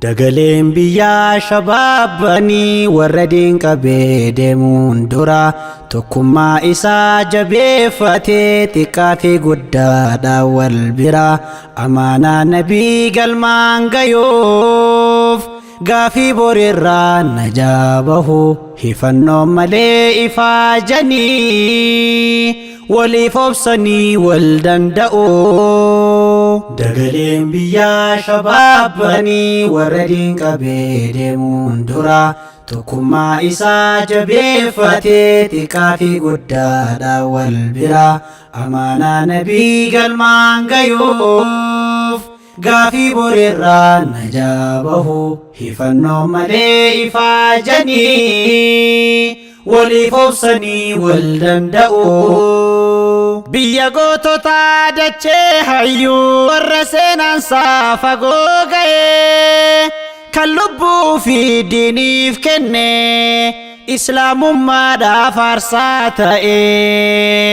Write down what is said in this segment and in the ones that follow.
Dagaleen biyyaa shabaabanii warra diinqabee deemuun dura tokkummaa isaa jabeeffatee xiqqaa fi guddaadha wal bira amaanaa nabii galmaan gayoof gaafii borirraa najaa bahu hifannoon malee ifaajanii waliif obsanii wal danda'u. Dagaleen biyyaa shabaabanii warra diinqabee deemuun dura tokkummaa isaa jabeeffatee xiqqaa fi guddaadha wal bira amaanaa nabii galmaan gayoof gaafii borirraa najaa bahu hifannoon malee ifaajanii waliif obsanii wal danda'u. Biyya goototaa dachee hayyuu warra seenaansaa fagoo ga'ee kan lubbuu fi diiniif kenne islaamummaadhaaf aarsaa ta'ee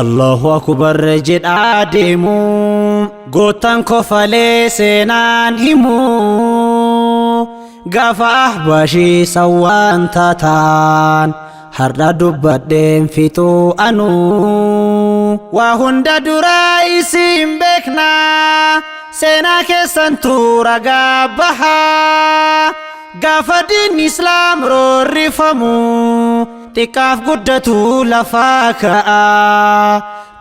Allahu akbar jedhaa deemu gootan kofalee seenaan himu gaafa ahbaashii sawwaan taataan har'a dubbadheen fixuu anuu waa hunda duraa isin beekna seenaa keessantu ragaa bahaa gaafa diinni islaam roorrifamu xiqqaaf guddatu lafaa ka'a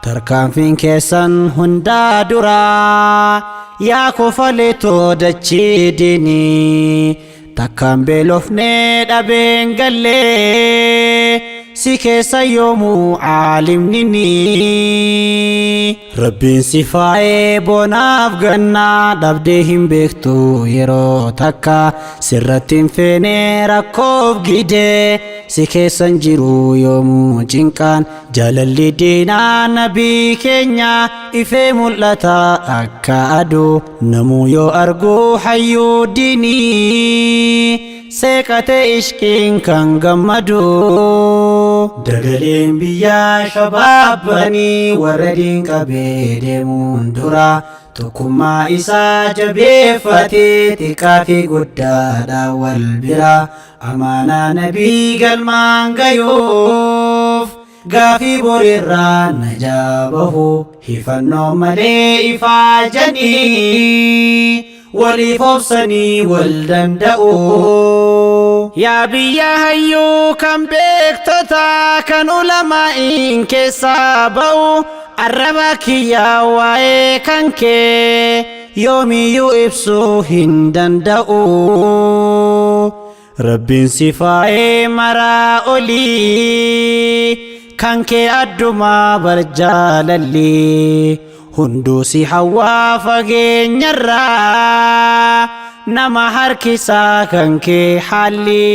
tarkaanfiin keessan hundaa duraa yaa kofaleetoo dachii diinii takkaan beelofnee dhabeen gallee si keessa yoomuu caalimnini rabbiin si faayee bonaaf gannaa dhabdee hin beektu yeroo takka sirratti hin feenee rakkoof gidee si keessan jiru yoomuu cinqaan jaalalli diinaa nabii keenya ifee mul'ata akka aduu namuu yoo arguu hayyuu diinii seeqate ishqiin kan gammadu. Dagaleen biyyaa shabaabanii warra diinqabee deemuun dura tokkummaa isaa jabeeffatee xiqqaa fi guddaadha wal bira amaanaa nabii galmaan gayoof gaafii borirraa najaa bahu hifannoon malee ifaajanii waliif obsanii wal danda'u. Yaa biyya hayyuu kan beektota kan ulamaa'iin keessaa ba'u arraba kiyyaa waa'ee kan kee yoomiyyuu ibsuu hin danda'u. Rabbiin si faayee maraa olii kan kee addumaa barjaalalli hunduu si hawwaa fageenyarraa nama harkisaa kan kee haalli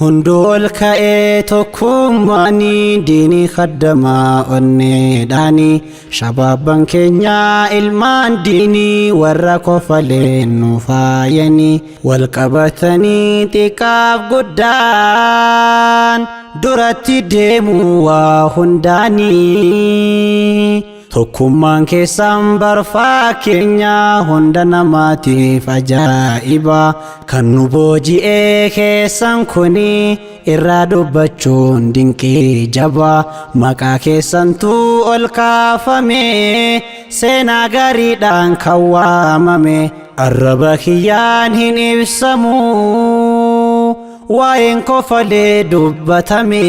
hunduu ol ka'ee tokkummaanii diinii khaddamaa onneedhaanii shabaabban keenyaa ilmaan diinii warra kofaleen nu faayanii wal qabatanii xiqqaaf guddaan duratti deemuu waa hundaanii. Tokkummaan keessan barfaa keenya hunda namaatiif ajaa'iba kan nu booji'ee keessan kuni irraa dubbachuun dinqii jaba maqaa keessantu ol kaafame seenaa gaariidhaan kan waamame arraba kiyyaan hin ibsamu waa'een kofalee dubbatame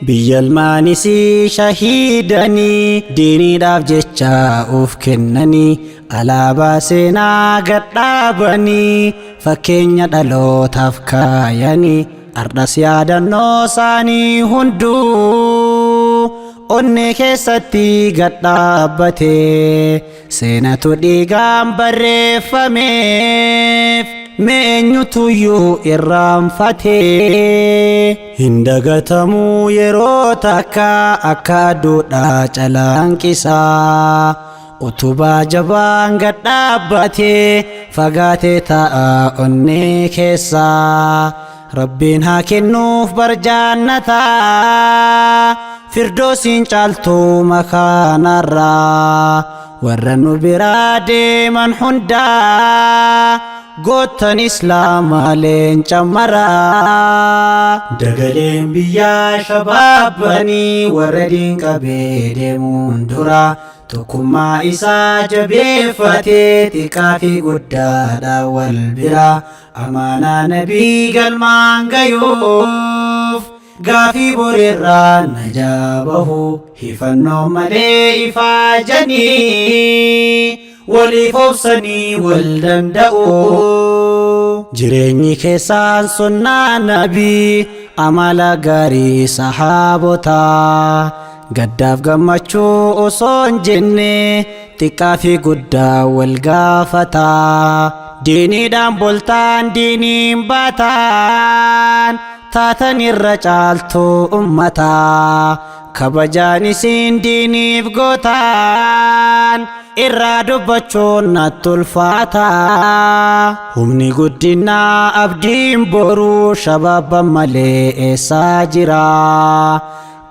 biyya ilmaanisii shahiidanii diiniidhaaf jecha of kennanii alaabaa seenaa gadhaabanii fakkeenya dhalootaaf kaayanii ardhas yaadannoo isaanii hunduu onnee keessatti gadhaabbatee seenatu dhiigaan barreeffameef meenyutuyyuu irraanfatee hin dagatamuu yeroo takka akka aduudha calaanqisaa utubaa jabaan gadhaabbatee fagaatee taa'a onnee keessaa rabbiin haa kennuuf barjaannataa firdoosin caaltuu makaanarraa warra nu biraa deeman hundaa gootan islaamaa leenca maraa dagaleen biyyaa shabaabanii warra diinqabee deemuun dura tokkummaa isaa jabeeffatee xiqqaa fi guddaadha wal bira amaanaa nabii galmaan gayuuf gaafii boreerraa najaa bahu hifannoo malee ifaajanii waliif obsanii wal danda'u jireenyi keessaan sunnaa nabii amala gaarii sahaabotaa gaddaaf gammachuu osoo hin jenne xiqqaa fi guddaa wal gaafataa diiniidhaan boltaan diiniin baataan taatan irra caaltuu ummataa kabajaan isiin diiniif gootaan irraa dubbachuun natti ulfaataa humni guddinaa abdiin boruu shabaabban malee eessaa jira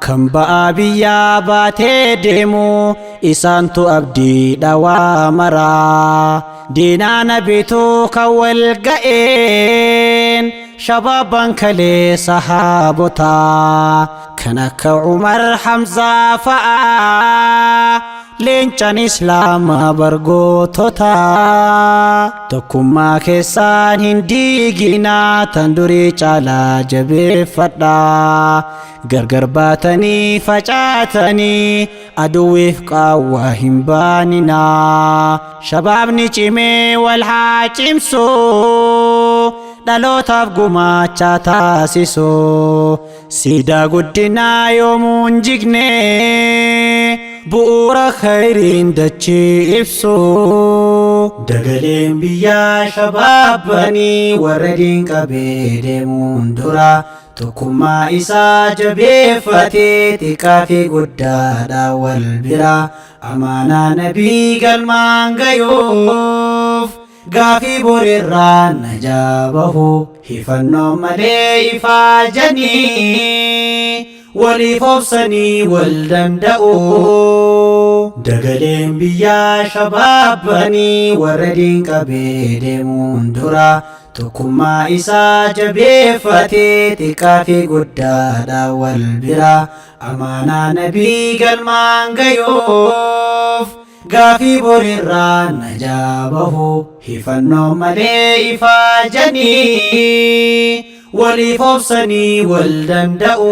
kan ba'aa biyyaa baatee deemu isaantu abdii dhawaa maraa diinaa nabiitu kan wal ga'een shabaaban kalee sahaabotaa kan akka Umar Hamzaa fa'aa leencaan islaamaa bargootota tokkummaa keessaan hin diiginaa tan durii caalaa jabeeffadhaa gargar baatanii facaatanii aduwwiif qaawwaa hin baaninaa shabaabni cimee wal haa cimsu dhalootaaf gumaachaa taasisu siidaa guddinaa yoomuu hin jigne bu'uura khayriin dachii ibsu dagaleen biyyaa shabaabanii warra diinqabee deemuun dura tokkummaa isaa jabeeffatee xiqqaa fi guddaadha wal bira amaanaa nabii galmaan gayuuf gaafii boreerraa najaa bahu hifannoo malee ifaajanii waliif obsanii wal danda'u dagaleen biyyaa shabaabanii warra diinqabee deemuun dura tokkummaa isaa jabeeffatee xiqqaa fi guddaadha wal bira amaanaa nabii galmaan gayuuf gaafii boreerraa najaa bahu hifannoo malee ifaajanii waliif obsanii wal danda'u